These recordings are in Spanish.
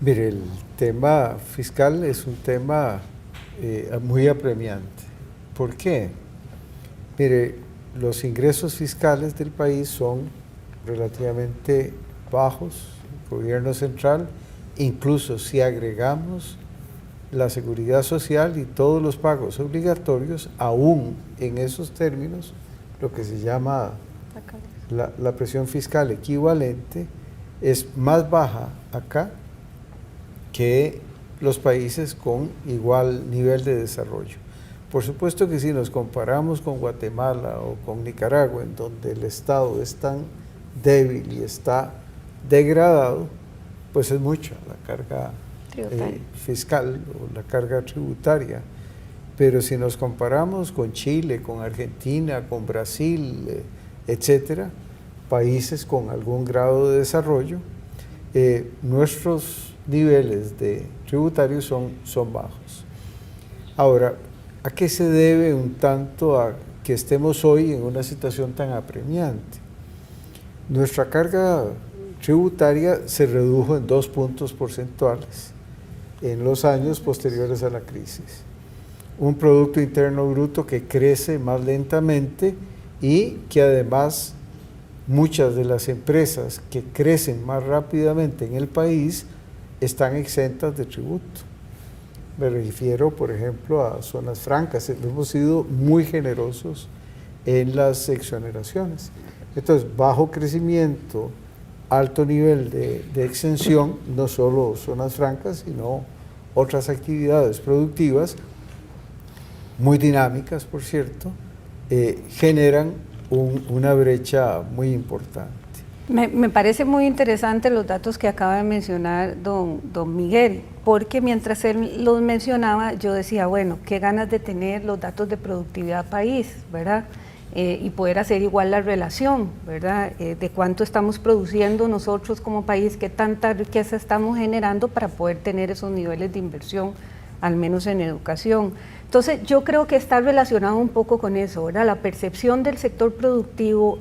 Mire, el tema fiscal es un tema muy apremiante. ¿Por qué? Mire, los ingresos fiscales del país son relativamente bajos, el gobierno central, incluso si agregamos la seguridad social y todos los pagos obligatorios, aún en esos términos, lo que se llama la presión fiscal equivalente es más baja acá que los países con igual nivel de desarrollo. Por supuesto que si nos comparamos con Guatemala o con Nicaragua, en donde el Estado es tan débil y está degradado, pues es mucha la carga fiscal o la carga tributaria. Pero si nos comparamos con Chile, con Argentina, con Brasil, etcétera, países con algún grado de desarrollo, nuestros niveles de tributarios son bajos. Ahora, ¿a qué se debe un tanto a que estemos hoy en una situación tan apremiante? Nuestra carga tributaria se redujo en 2 puntos porcentuales en los años posteriores a la crisis. Un Producto Interno Bruto que crece más lentamente y que además muchas de las empresas que crecen más rápidamente en el país están exentas de tributo. Me refiero, por ejemplo, a zonas francas. Hemos sido muy generosos en las exoneraciones. Entonces, bajo crecimiento, alto nivel de exención, no solo zonas francas, sino otras actividades productivas, muy dinámicas, por cierto, generan una brecha muy importante. Me parece muy interesante los datos que acaba de mencionar don Miguel, porque mientras él los mencionaba, yo decía, bueno, qué ganas de tener los datos de productividad país, ¿verdad? Y poder hacer igual la relación, ¿verdad? De cuánto estamos produciendo nosotros como país, qué tanta riqueza estamos generando para poder tener esos niveles de inversión, al menos en educación. Entonces, yo creo que está relacionado un poco con eso, ¿verdad? La percepción del sector productivo,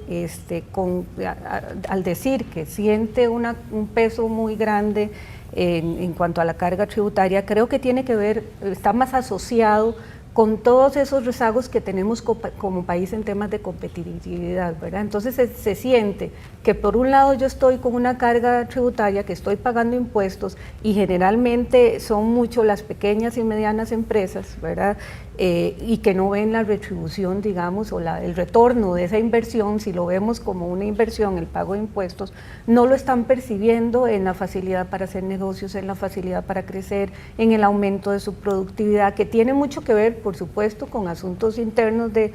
al decir que siente un peso muy grande en cuanto a la carga tributaria, creo que tiene que ver, está más asociado con todos esos rezagos que tenemos como país en temas de competitividad, ¿verdad? Entonces se siente que por un lado yo estoy con una carga tributaria, que estoy pagando impuestos y generalmente son mucho las pequeñas y medianas empresas, ¿verdad? Y que no ven la retribución, digamos, o el retorno de esa inversión, si lo vemos como una inversión, el pago de impuestos, no lo están percibiendo en la facilidad para hacer negocios, en la facilidad para crecer, en el aumento de su productividad, que tiene mucho que ver, por supuesto, con asuntos internos de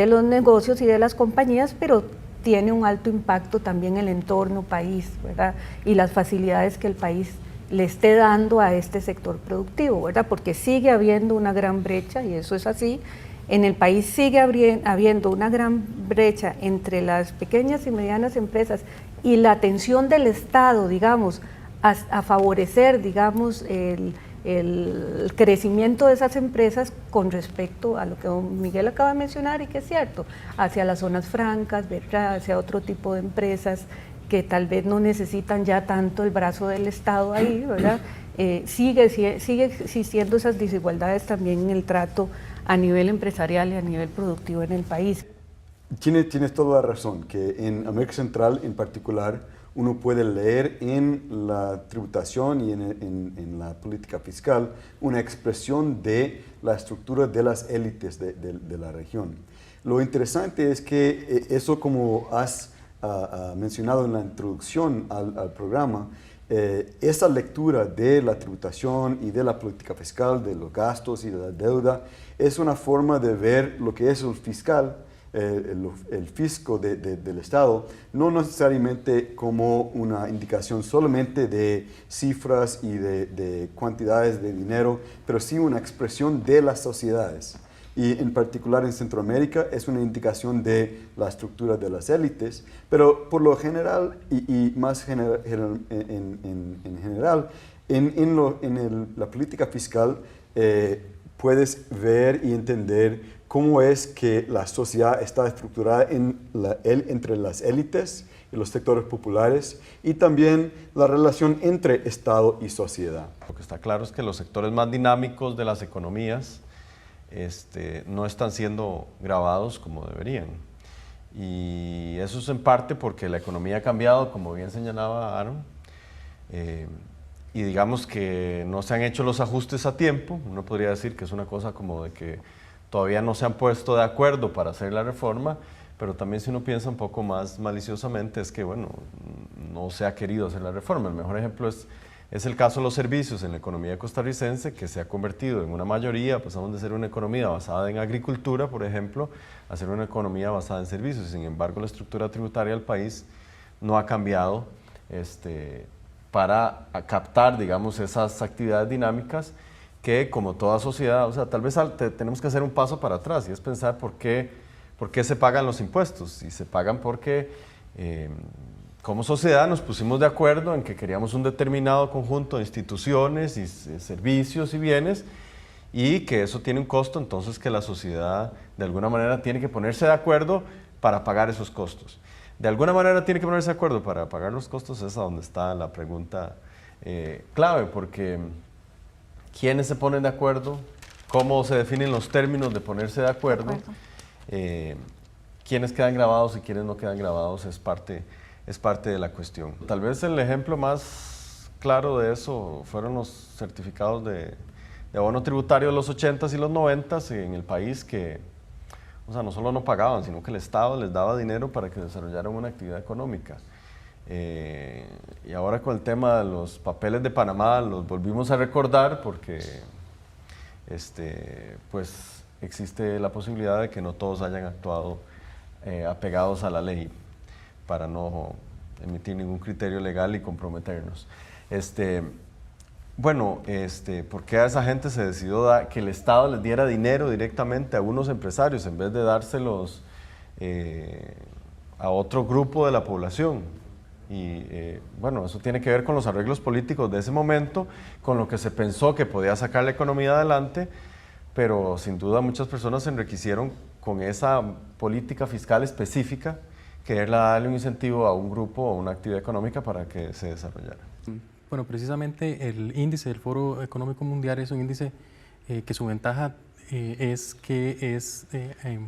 los negocios y de las compañías, pero tiene un alto impacto también en el entorno país, ¿verdad? Y las facilidades que el país le esté dando a este sector productivo, ¿verdad? Porque sigue habiendo una gran brecha, y eso es así, en el país sigue habiendo una gran brecha entre las pequeñas y medianas empresas y la atención del Estado, digamos, a favorecer, digamos, el crecimiento de esas empresas con respecto a lo que don Miguel acaba de mencionar y que es cierto, hacia las zonas francas, ¿verdad? Hacia otro tipo de empresas que tal vez no necesitan ya tanto el brazo del Estado ahí, ¿verdad? Sigue existiendo esas desigualdades también en el trato a nivel empresarial y a nivel productivo en el país. Tienes toda la razón, que en América Central en particular uno puede leer en la tributación y en la política fiscal una expresión de la estructura de las élites de la región. Lo interesante es que eso, como has mencionado en la introducción al programa, esa lectura de la tributación y de la política fiscal, de los gastos y de la deuda, es una forma de ver lo que es el fiscal, el fisco del Estado, no necesariamente como una indicación solamente de cifras y de cantidades de dinero, pero sí una expresión de las sociedades. Y en particular en Centroamérica es una indicación de la estructura de las élites, pero por lo general y más en general, la política fiscal puedes ver y entender cómo es que la sociedad está estructurada entre las élites y los sectores populares, y también la relación entre Estado y sociedad. Lo que está claro es que los sectores más dinámicos de las economías no están siendo grabados como deberían. Y eso es en parte porque la economía ha cambiado, como bien señalaba Aaron, y digamos que no se han hecho los ajustes a tiempo. Uno podría decir que es una cosa como de que todavía no se han puesto de acuerdo para hacer la reforma, pero también si uno piensa un poco más maliciosamente es que, bueno, no se ha querido hacer la reforma. El mejor ejemplo es el caso de los servicios en la economía costarricense, que se ha convertido en una mayoría, pasamos de ser una economía basada en agricultura, por ejemplo, a ser una economía basada en servicios. Sin embargo, la estructura tributaria del país no ha cambiado para captar, digamos, esas actividades dinámicas que, como toda sociedad, o sea, tal vez tenemos que hacer un paso para atrás y es pensar por qué se pagan los impuestos. Y se pagan porque como sociedad nos pusimos de acuerdo en que queríamos un determinado conjunto de instituciones y servicios y bienes, y que eso tiene un costo, entonces que la sociedad de alguna manera tiene que ponerse de acuerdo para pagar esos costos. De alguna manera tiene que ponerse de acuerdo para pagar los costos, es a donde está la pregunta clave, porque ¿quiénes se ponen de acuerdo? ¿Cómo se definen los términos de ponerse de acuerdo? ¿Quiénes quedan grabados y quiénes no quedan grabados? Es parte de la cuestión. Tal vez el ejemplo más claro de eso fueron los certificados de abono tributario de los 80s y los 90s en el país, que, o sea, no solo no pagaban, sino que el Estado les daba dinero para que desarrollaran una actividad económica. Y ahora con el tema de los papeles de Panamá los volvimos a recordar porque pues existe la posibilidad de que no todos hayan actuado apegados a la ley para no emitir ningún criterio legal y comprometernos. ¿Por qué a esa gente se decidió que el Estado les diera dinero directamente a unos empresarios en vez de dárselos a otro grupo de la población? Y eso tiene que ver con los arreglos políticos de ese momento, con lo que se pensó que podía sacar la economía adelante, pero sin duda muchas personas se enriquecieron con esa política fiscal específica, que era darle un incentivo a un grupo o una actividad económica para que se desarrollara. Bueno, precisamente el índice del Foro Económico Mundial es un índice que su ventaja es que es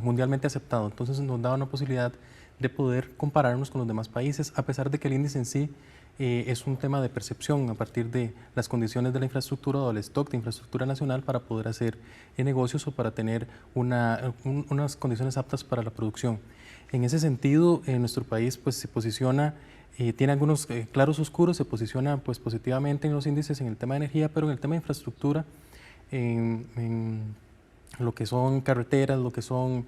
mundialmente aceptado. Entonces nos da una posibilidad de poder compararnos con los demás países, a pesar de que el índice en sí es un tema de percepción a partir de las condiciones de la infraestructura o del stock de infraestructura nacional para poder hacer negocios o para tener unas condiciones aptas para la producción. En ese sentido, nuestro país pues, se posiciona, tiene algunos claros oscuros, se posiciona pues, positivamente en los índices en el tema de energía, pero en el tema de infraestructura, en lo que son carreteras, lo que son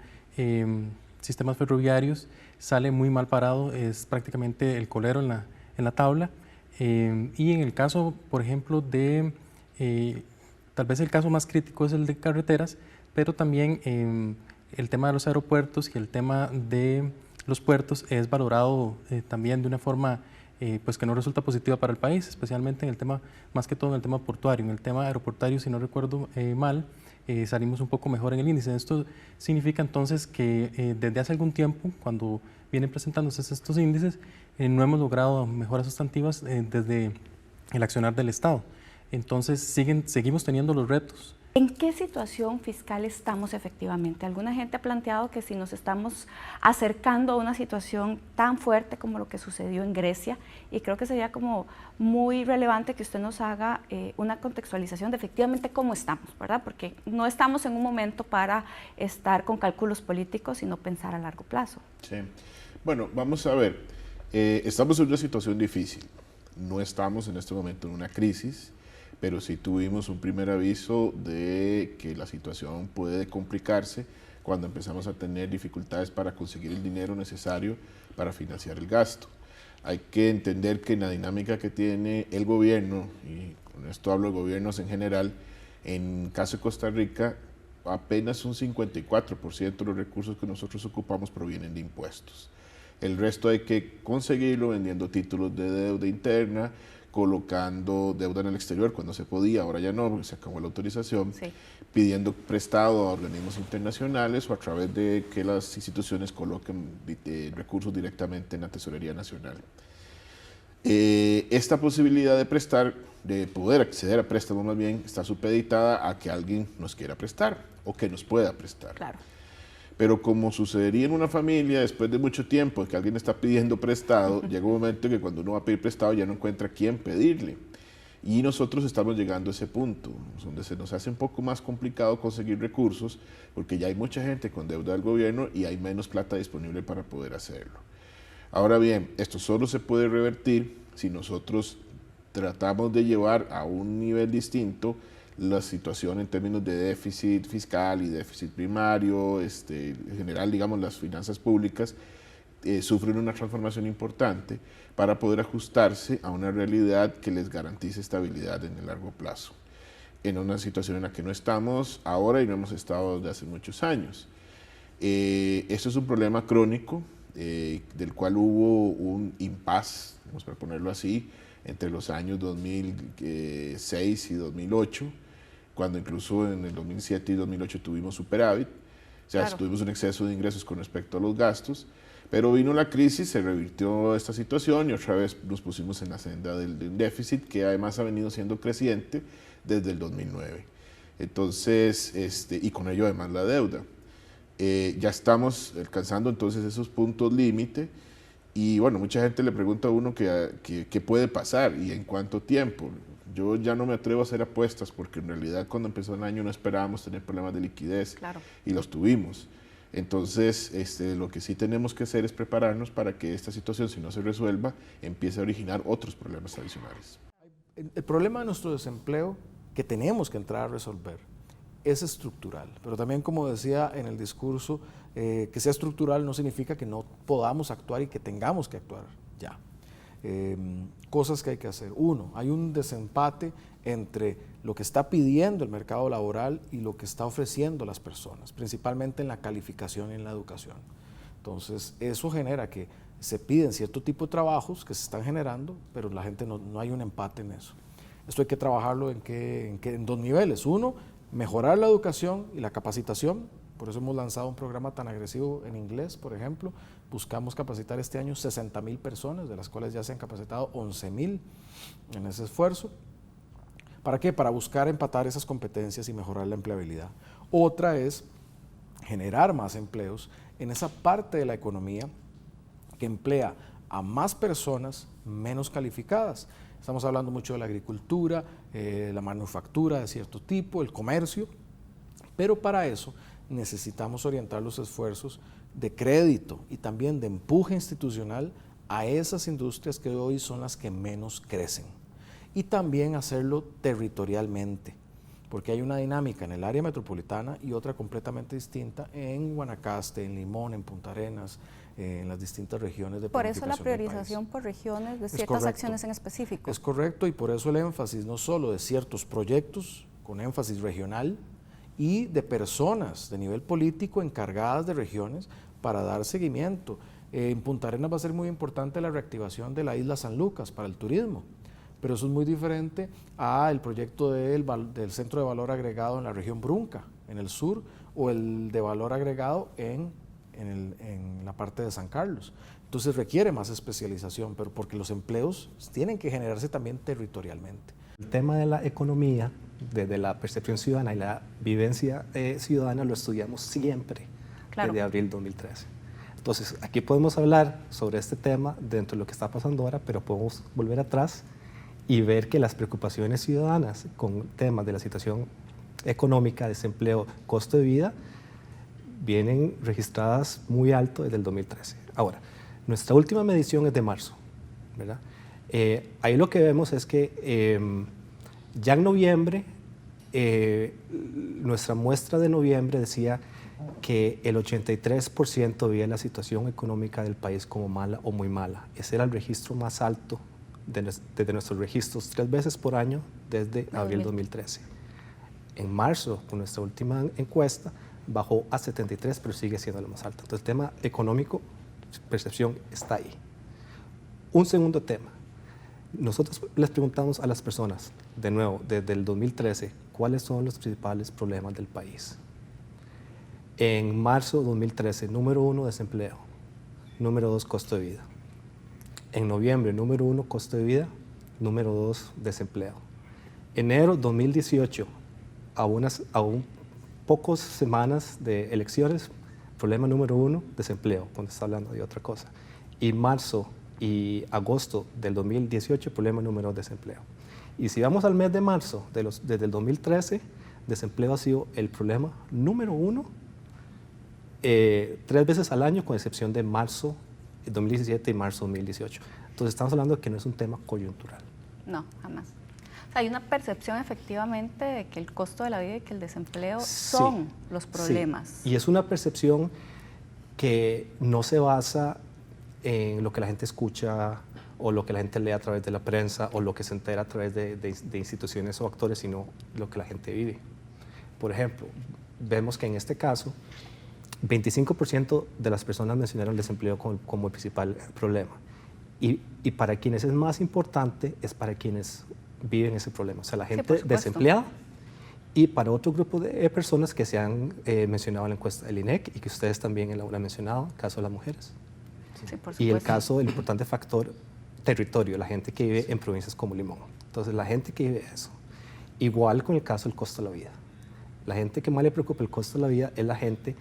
sistemas ferroviarios, sale muy mal parado, es prácticamente el colero en la tabla. Y en el caso, por ejemplo, tal vez el caso más crítico es el de carreteras, pero también el tema de los aeropuertos y el tema de los puertos es valorado también de una forma pues que no resulta positiva para el país, especialmente en el tema, más que todo en el tema portuario. En el tema aeroportuario, si no recuerdo mal, salimos un poco mejor en el índice. Esto significa entonces que desde hace algún tiempo, cuando vienen presentándose estos índices, no hemos logrado mejoras sustantivas desde el accionar del Estado. Entonces seguimos teniendo los retos. ¿En qué situación fiscal estamos efectivamente? Alguna gente ha planteado que si nos estamos acercando a una situación tan fuerte como lo que sucedió en Grecia, y creo que sería como muy relevante que usted nos haga una contextualización de efectivamente cómo estamos, ¿verdad? Porque no estamos en un momento para estar con cálculos políticos, sino pensar a largo plazo. Sí. Bueno, vamos a ver. Estamos en una situación difícil. No estamos en este momento en una crisis, pero sí tuvimos un primer aviso de que la situación puede complicarse cuando empezamos a tener dificultades para conseguir el dinero necesario para financiar el gasto. Hay que entender que en la dinámica que tiene el gobierno, y con esto hablo de gobiernos en general, en caso de Costa Rica, apenas un 54% de los recursos que nosotros ocupamos provienen de impuestos. El resto hay que conseguirlo vendiendo títulos de deuda interna, colocando deuda en el exterior cuando se podía, ahora ya no, porque se acabó la autorización, Sí. pidiendo prestado a organismos internacionales o a través de que las instituciones coloquen recursos directamente en la Tesorería Nacional. Esta posibilidad de prestar, de poder acceder a préstamos más bien, está supeditada a que alguien nos quiera prestar o que nos pueda prestar. Claro. Pero como sucedería en una familia, después de mucho tiempo que alguien está pidiendo prestado, llega un momento que cuando uno va a pedir prestado ya no encuentra quién pedirle. Y nosotros estamos llegando a ese punto, donde se nos hace un poco más complicado conseguir recursos, porque ya hay mucha gente con deuda del gobierno y hay menos plata disponible para poder hacerlo. Ahora bien, esto solo se puede revertir si nosotros tratamos de llevar a un nivel distinto la situación en términos de déficit fiscal y déficit primario, en general, digamos, las finanzas públicas sufren una transformación importante para poder ajustarse a una realidad que les garantice estabilidad en el largo plazo, en una situación en la que no estamos ahora y no hemos estado desde hace muchos años. Esto es un problema crónico del cual hubo un impasse, vamos a ponerlo así, entre los años 2006 y 2008, cuando incluso en el 2007 y 2008 tuvimos superávit, o sea, Claro. tuvimos un exceso de ingresos con respecto a los gastos, pero vino la crisis, se revirtió esta situación y otra vez nos pusimos en la senda del déficit, que además ha venido siendo creciente desde el 2009. Entonces, y con ello además la deuda. Ya estamos alcanzando entonces esos puntos límite y bueno, mucha gente le pregunta a uno qué puede pasar y en cuánto tiempo. Yo ya no me atrevo a hacer apuestas porque en realidad cuando empezó el año no esperábamos tener problemas de liquidez. Claro. Y los tuvimos. Entonces, lo que sí tenemos que hacer es prepararnos para que esta situación, si no se resuelva, empiece a originar otros problemas adicionales. El problema de nuestro desempleo que tenemos que entrar a resolver es estructural, pero también, como decía en el discurso, que sea estructural no significa que no podamos actuar y que tengamos que actuar ya. Cosas que hay que hacer. Uno, hay un desempate entre lo que está pidiendo el mercado laboral y lo que está ofreciendo las personas, principalmente en la calificación y en la educación. Entonces, eso genera que se piden cierto tipo de trabajos que se están generando, pero la gente no hay un empate en eso. Esto hay que trabajarlo en dos niveles. Uno, mejorar la educación y la capacitación. Por eso hemos lanzado un programa tan agresivo en inglés, por ejemplo. Buscamos capacitar este año 60,000 personas, de las cuales ya se han capacitado 11,000 en ese esfuerzo. ¿Para qué? Para buscar empatar esas competencias y mejorar la empleabilidad. Otra es generar más empleos en esa parte de la economía que emplea a más personas menos calificadas. Estamos hablando mucho de la agricultura, la manufactura de cierto tipo, el comercio, pero para eso necesitamos orientar los esfuerzos de crédito y también de empuje institucional a esas industrias que hoy son las que menos crecen. Y también hacerlo territorialmente, porque hay una dinámica en el área metropolitana y otra completamente distinta en Guanacaste, en Limón, en Punta Arenas, en las distintas regiones de Por eso la planificación del priorización país. por regiones de Es ciertas correcto. acciones en específico. Es correcto, y por eso el énfasis no solo de ciertos proyectos con énfasis regional y de personas de nivel político encargadas de regiones para dar seguimiento. En Punta Arenas va a ser muy importante la reactivación de la isla San Lucas para el turismo, pero eso es muy diferente al proyecto del Centro de Valor Agregado en la región Brunca, en el sur, o el de valor agregado en la parte de San Carlos. Entonces requiere más especialización, pero porque los empleos tienen que generarse también territorialmente. El tema de la economía, desde la percepción ciudadana y la vivencia ciudadana, lo estudiamos siempre, Claro. desde abril 2013. Entonces, aquí podemos hablar sobre este tema dentro de lo que está pasando ahora, pero podemos volver atrás y ver que las preocupaciones ciudadanas con temas de la situación económica, desempleo, costo de vida, vienen registradas muy alto desde el 2013. Ahora, nuestra última medición es de marzo, ¿verdad? Ahí lo que vemos es que ya en noviembre, nuestra muestra de noviembre decía que el 83% veía la situación económica del país como mala o muy mala. Ese era el registro más alto desde nuestros registros 3 veces por año desde abril 2013. En marzo, con nuestra última encuesta, bajó a 73, pero sigue siendo la más alta. Entonces, el tema económico, percepción, está ahí. Un segundo tema. Nosotros les preguntamos a las personas, de nuevo, desde el 2013, cuáles son los principales problemas del país. En marzo de 2013, número 1, desempleo. Número 2, costo de vida. En noviembre, número 1, costo de vida. Número 2, desempleo. Enero 2018, a un pocas semanas de elecciones, problema número 1, desempleo, cuando está hablando de otra cosa. Y marzo y agosto del 2018, problema número 2, desempleo. Y si vamos al mes de marzo, desde el 2013, desempleo ha sido el problema número 1, 3 veces al año, con excepción de marzo 2017 y marzo 2018. Entonces estamos hablando de que no es un tema coyuntural. No, jamás. O sea, hay una percepción efectivamente de que el costo de la vida y que el desempleo son los problemas. Sí. Y es una percepción que no se basa en lo que la gente escucha o lo que la gente lee a través de la prensa o lo que se entera a través de instituciones o actores, sino lo que la gente vive. Por ejemplo, vemos que en este caso, 25% de las personas mencionaron el desempleo como el principal problema. Y para quienes es más importante es para quienes viven ese problema, o sea, la gente desempleada, y para otro grupo de personas que se han mencionado en la encuesta del INEC y que ustedes también han mencionado, el caso de las mujeres. Sí, por supuesto. Y el caso del importante factor territorio, la gente que vive en provincias como Limón. Entonces, la gente que vive eso. Igual con el caso del costo de la vida. La gente que más le preocupa el costo de la vida es la gente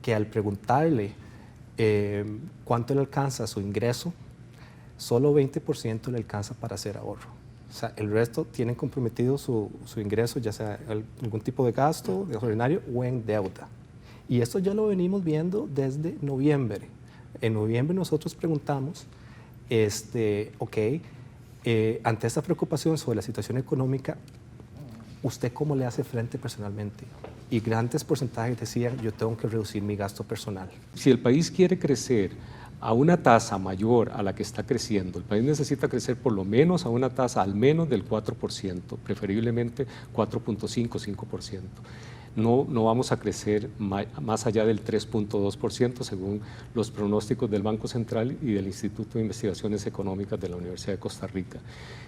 que al preguntarle cuánto le alcanza su ingreso, solo 20% le alcanza para hacer ahorro. O sea, el resto tienen comprometido su ingreso, ya sea algún tipo de gasto de ordinario o en deuda. Y esto ya lo venimos viendo desde noviembre. En noviembre nosotros preguntamos, ante esta preocupación sobre la situación económica, ¿usted cómo le hace frente personalmente? Y grandes porcentajes decían, yo tengo que reducir mi gasto personal. Si el país quiere crecer a una tasa mayor a la que está creciendo, el país necesita crecer por lo menos a una tasa al menos del 4%, preferiblemente 4.5, 5%. No vamos a crecer más allá del 3.2% según los pronósticos del Banco Central y del Instituto de Investigaciones Económicas de la Universidad de Costa Rica.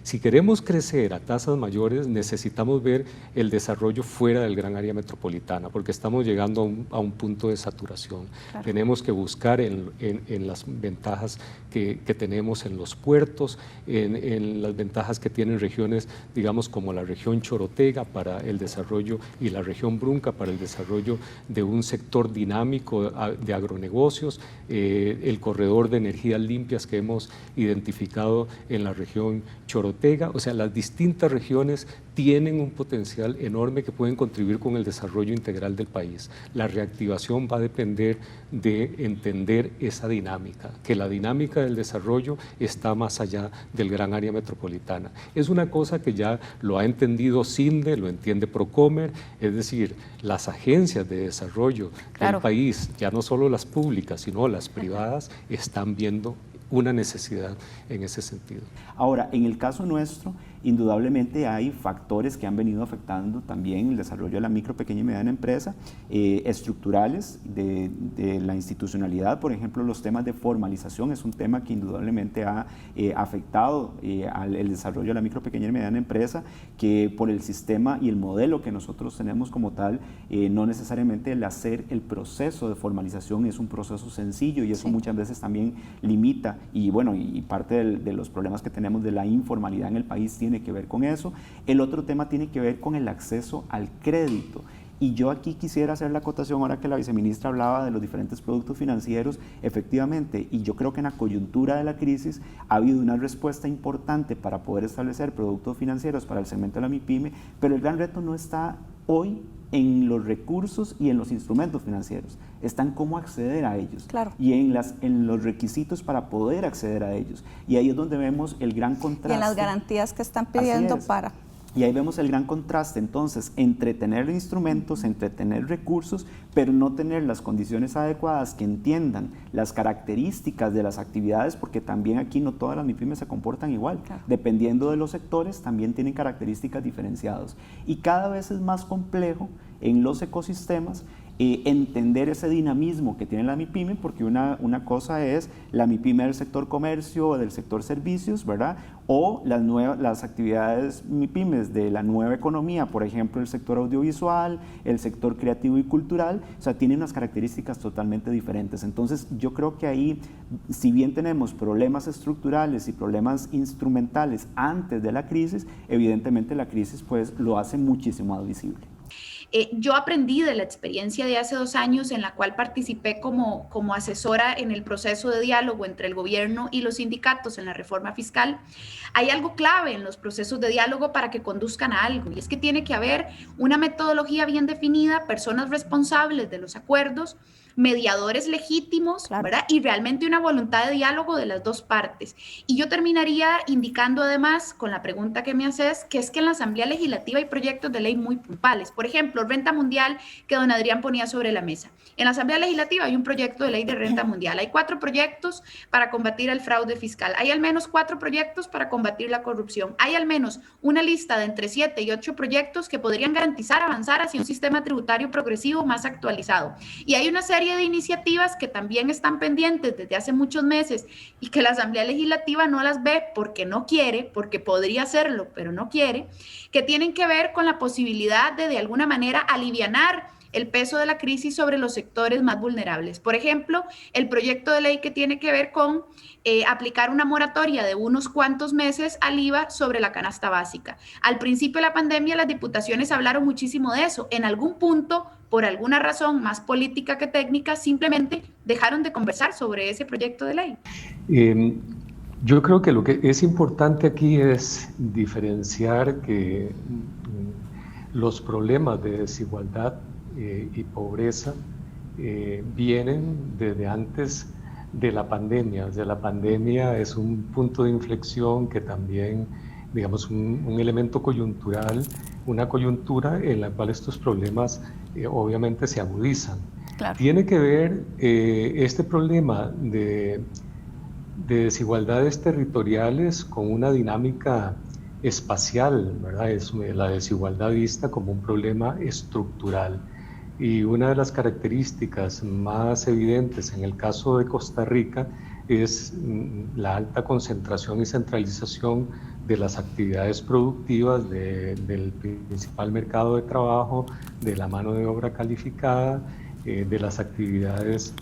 Si queremos crecer a tasas mayores, necesitamos ver el desarrollo fuera del gran área metropolitana, porque estamos llegando a un punto de saturación. Claro. Tenemos que buscar en las ventajas que tenemos en los puertos, en las ventajas que tienen regiones, digamos, como la región Chorotega para el desarrollo y la región Brunca para el desarrollo de un sector dinámico de agronegocios, el corredor de energías limpias que hemos identificado en la región Chorotega. O sea, las distintas regiones tienen un potencial enorme que pueden contribuir con el desarrollo integral del país. La reactivación va a depender de entender esa dinámica, que la dinámica del desarrollo está más allá del gran área metropolitana. Es una cosa que ya lo ha entendido CINDE, lo entiende Procomer, es decir, las agencias de desarrollo del país, ya no solo las públicas, sino las privadas, están viendo una necesidad en ese sentido. Ahora, en el caso nuestro, indudablemente hay factores que han venido afectando también el desarrollo de la micro, pequeña y mediana empresa, estructurales de la institucionalidad. Por ejemplo, los temas de formalización es un tema que indudablemente ha afectado el desarrollo de la micro, pequeña y mediana empresa, que por el sistema y el modelo que nosotros tenemos como tal, no necesariamente el hacer el proceso de formalización es un proceso sencillo, y eso muchas veces también limita, y bueno, y parte de los problemas que tenemos de la informalidad en el país tiene que ver con eso. El otro tema tiene que ver con el acceso al crédito. Y yo aquí quisiera hacer la acotación, ahora que la viceministra hablaba de los diferentes productos financieros, efectivamente, y yo creo que en la coyuntura de la crisis ha habido una respuesta importante para poder establecer productos financieros para el segmento de la MIPYME, pero el gran reto no está hoy en los recursos y en los instrumentos financieros, está en cómo acceder a ellos y en los requisitos para poder acceder a ellos. Y ahí es donde vemos el gran contraste. Y en las garantías que están pidiendo para... Y ahí vemos el gran contraste, entonces, entre tener instrumentos, entre tener recursos, pero no tener las condiciones adecuadas que entiendan las características de las actividades, porque también aquí no todas las MIPYMES se comportan igual. Claro. Dependiendo de los sectores, también tienen características diferenciadas. Y cada vez es más complejo en los ecosistemas entender ese dinamismo que tiene la MIPYME, porque una cosa es la MIPYME del sector comercio o del sector servicios, ¿verdad? O las actividades MIPYMEs de la nueva economía, por ejemplo, el sector audiovisual, el sector creativo y cultural, o sea, tienen unas características totalmente diferentes. Entonces, yo creo que ahí, si bien tenemos problemas estructurales y problemas instrumentales antes de la crisis, evidentemente la crisis pues lo hace muchísimo más visible. Yo aprendí de la experiencia de hace 2 años en la cual participé como asesora en el proceso de diálogo entre el gobierno y los sindicatos en la reforma fiscal. Hay algo clave en los procesos de diálogo para que conduzcan a algo, y es que tiene que haber una metodología bien definida, personas responsables de los acuerdos, mediadores legítimos, claro, ¿verdad? Y realmente una voluntad de diálogo de las dos partes. Y yo terminaría indicando además, con la pregunta que me haces, que es que en la Asamblea Legislativa hay proyectos de ley muy puntuales. Por ejemplo, renta mundial que don Adrián ponía sobre la mesa. En la Asamblea Legislativa hay un proyecto de ley de renta mundial. Hay 4 proyectos para combatir el fraude fiscal. Hay al menos 4 proyectos para combatir la corrupción. Hay al menos una lista de entre 7 y 8 proyectos que podrían garantizar avanzar hacia un sistema tributario progresivo más actualizado. Y hay una serie de iniciativas que también están pendientes desde hace muchos meses y que la Asamblea Legislativa no las ve porque no quiere, porque podría hacerlo, pero no quiere, que tienen que ver con la posibilidad de alguna manera alivianar el peso de la crisis sobre los sectores más vulnerables. Por ejemplo, el proyecto de ley que tiene que ver con aplicar una moratoria de unos cuantos meses al IVA sobre la canasta básica. Al principio de la pandemia, las diputaciones hablaron muchísimo de eso. En algún punto, por alguna razón más política que técnica, simplemente dejaron de conversar sobre ese proyecto de ley. Yo creo que lo que es importante aquí es diferenciar que los problemas de desigualdad y pobreza vienen desde antes de la pandemia. Desde la pandemia es un punto de inflexión que también, digamos, un elemento coyuntural, una coyuntura en la cual estos problemas obviamente se agudizan. Claro. Tiene que ver este problema de desigualdades territoriales con una dinámica espacial, ¿verdad? Es la desigualdad vista como un problema estructural. Y una de las características más evidentes en el caso de Costa Rica es la alta concentración y centralización de las actividades productivas del principal mercado de trabajo, de la mano de obra calificada, de las actividades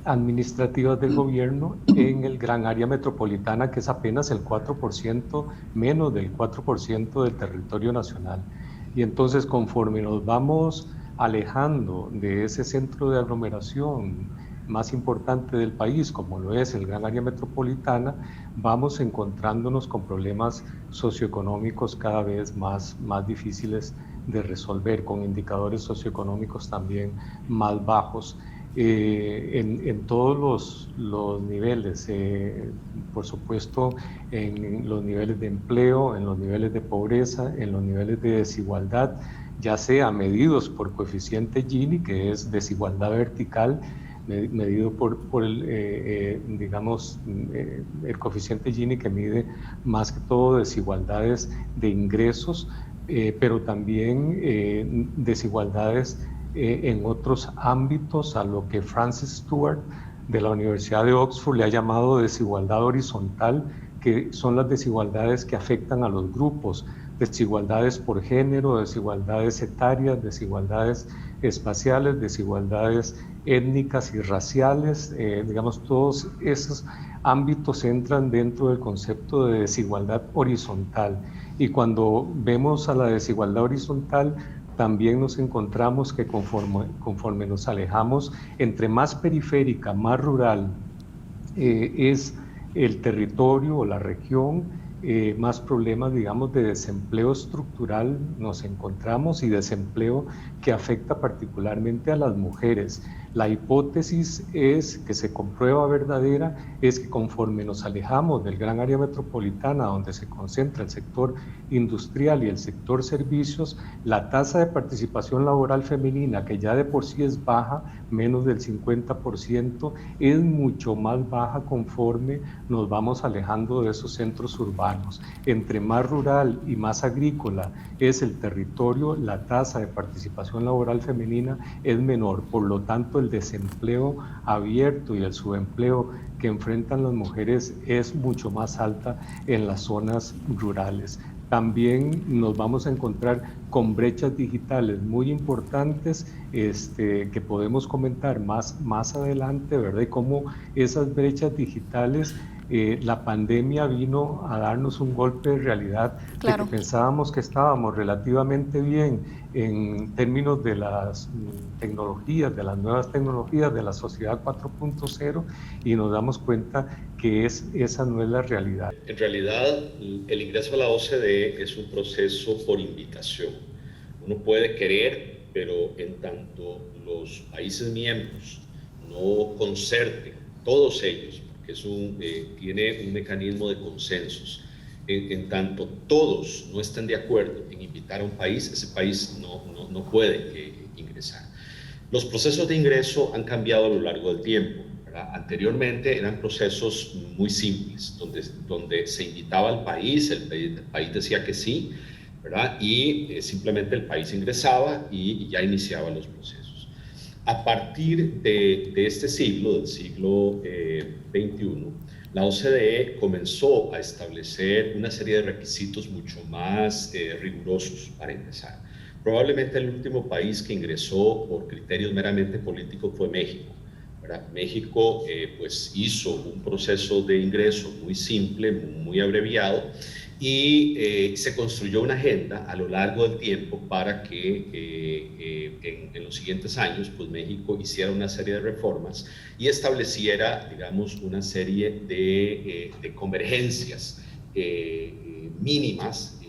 administrativas del gobierno en el gran área metropolitana, que es apenas el 4%, menos del 4% del territorio nacional. Y entonces, conforme nos vamos alejando de ese centro de aglomeración más importante del país, como lo es el gran área metropolitana, vamos encontrándonos con problemas socioeconómicos cada vez más difíciles de resolver, con indicadores socioeconómicos también más bajos. En todos los niveles, por supuesto en los niveles de empleo, en los niveles de pobreza, en los niveles de desigualdad, ya sea medidos por coeficiente Gini, que es desigualdad vertical, medido por el, digamos, el coeficiente Gini, que mide más que todo desigualdades de ingresos, pero también desigualdades en otros ámbitos, a lo que Francis Stewart de la Universidad de Oxford le ha llamado desigualdad horizontal, que son las desigualdades que afectan a los grupos, desigualdades por género, desigualdades etarias, desigualdades espaciales, desigualdades étnicas y raciales, digamos, todos esos ámbitos entran dentro del concepto de desigualdad horizontal. Y cuando vemos a la desigualdad horizontal, también nos encontramos que conforme nos alejamos, entre más periférica, más rural es el territorio o la región, más problemas, digamos, de desempleo estructural nos encontramos, y desempleo que afecta particularmente a las mujeres. La hipótesis es que se comprueba verdadera, es que conforme nos alejamos del gran área metropolitana donde se concentra el sector industrial y el sector servicios, la tasa de participación laboral femenina, que ya de por sí es baja, menos del 50%, es mucho más baja conforme nos vamos alejando de esos centros urbanos. Entre más rural y más agrícola es el territorio, la tasa de participación laboral femenina es menor. Por lo tanto, el desempleo abierto y el subempleo que enfrentan las mujeres es mucho más alta en las zonas rurales. También nos vamos a encontrar con brechas digitales muy importantes que podemos comentar más adelante, ¿verdad? Y cómo esas brechas digitales, la pandemia vino a darnos un golpe de realidad, Claro. de que pensábamos que estábamos relativamente bien en términos de las tecnologías, de las nuevas tecnologías, de la sociedad 4.0, y nos damos cuenta que esa no es la realidad. En realidad, el ingreso a la OCDE es un proceso por invitación. Uno puede querer, pero en tanto los países miembros no concerten, todos ellos, porque tiene un mecanismo de consensos, en tanto todos no estén de acuerdo en invitar a un país, ese país no puede ingresar. Los procesos de ingreso han cambiado a lo largo del tiempo. Anteriormente eran procesos muy simples, donde se invitaba al país, el país decía que sí, ¿verdad? Y simplemente el país ingresaba y ya iniciaba los procesos. A partir de este siglo, del siglo XXI, la OCDE comenzó a establecer una serie de requisitos mucho más rigurosos para ingresar. Probablemente el último país que ingresó por criterios meramente políticos fue México. México pues hizo un proceso de ingreso muy simple, muy abreviado, y se construyó una agenda a lo largo del tiempo para que en los siguientes años pues México hiciera una serie de reformas y estableciera, digamos, una serie de convergencias mínimas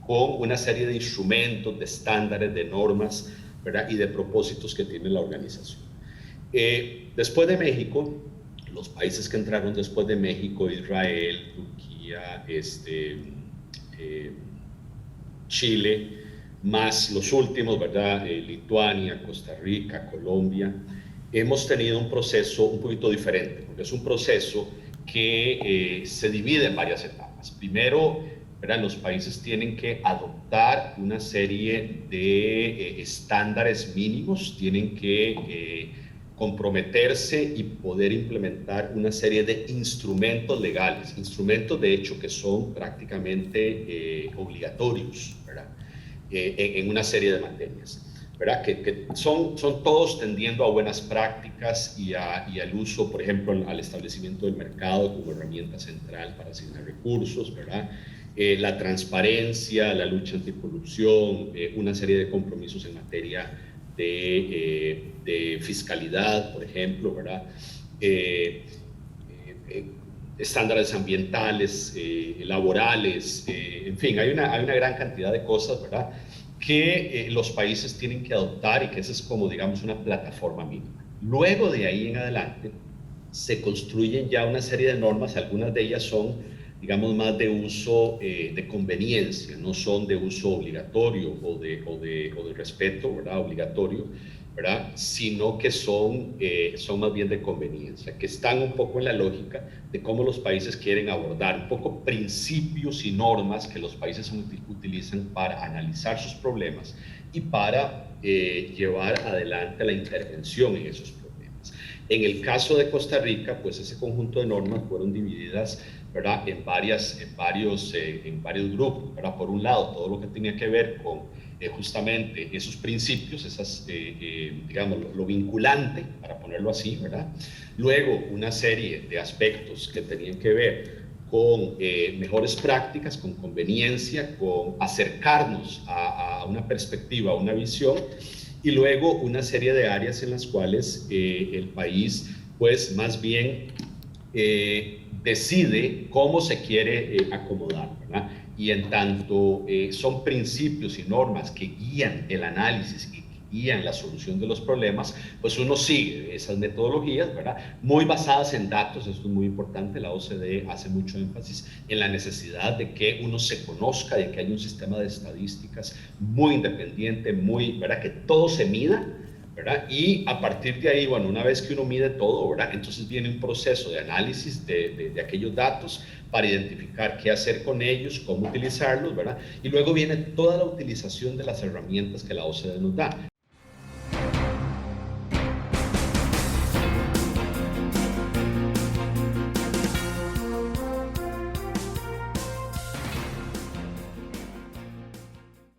con una serie de instrumentos, de estándares, de normas, ¿verdad? Y de propósitos que tiene la organización. Después de México, los países que entraron después de México, Israel, Turquía, Chile, más los últimos, ¿verdad? Lituania, Costa Rica, Colombia, hemos tenido un proceso un poquito diferente, porque es un proceso que se divide en varias etapas. Primero, ¿verdad? Los países tienen que adoptar una serie de estándares mínimos, tienen que comprometerse y poder implementar una serie de instrumentos legales, instrumentos de hecho que son prácticamente obligatorios, ¿verdad? En una serie de materias, ¿verdad? Que son todos tendiendo a buenas prácticas y al uso, por ejemplo, al establecimiento del mercado como herramienta central para asignar recursos, ¿verdad? La transparencia, la lucha anticorrupción, una serie de compromisos en materia de fiscalidad, por ejemplo, ¿verdad? Estándares ambientales, laborales, en fin, hay una gran cantidad de cosas, ¿verdad? Que los países tienen que adoptar y que esa es como, digamos, una plataforma mínima. Luego de ahí en adelante se construyen ya una serie de normas, algunas de ellas son, digamos, más de uso de conveniencia, no son de uso obligatorio o de respeto, ¿verdad? Obligatorio, ¿verdad? Sino que son más bien de conveniencia, que están un poco en la lógica de cómo los países quieren abordar, un poco principios y normas que los países utilizan para analizar sus problemas y para llevar adelante la intervención en esos problemas. En el caso de Costa Rica, pues ese conjunto de normas fueron divididas, ¿verdad? en varios grupos, ¿verdad? Por un lado, todo lo que tenía que ver con justamente esos principios, digamos, lo vinculante, para ponerlo así, ¿verdad? Luego, una serie de aspectos que tenían que ver con mejores prácticas, con conveniencia, con acercarnos a una perspectiva, a una visión, y luego una serie de áreas en las cuales el país, pues, más bien decide cómo se quiere acomodar, ¿verdad? Y en tanto son principios y normas que guían el análisis guía en la solución de los problemas, pues uno sigue esas metodologías, ¿verdad? Muy basadas en datos. Esto es muy importante. La OCDE hace mucho énfasis en la necesidad de que uno se conozca, de que haya un sistema de estadísticas muy independiente, ¿verdad? Que todo se mida, ¿verdad? Y a partir de ahí, bueno, una vez que uno mide todo, ¿verdad? Entonces viene un proceso de análisis de aquellos datos para identificar qué hacer con ellos, cómo utilizarlos, ¿verdad? Y luego viene toda la utilización de las herramientas que la OCDE nos da.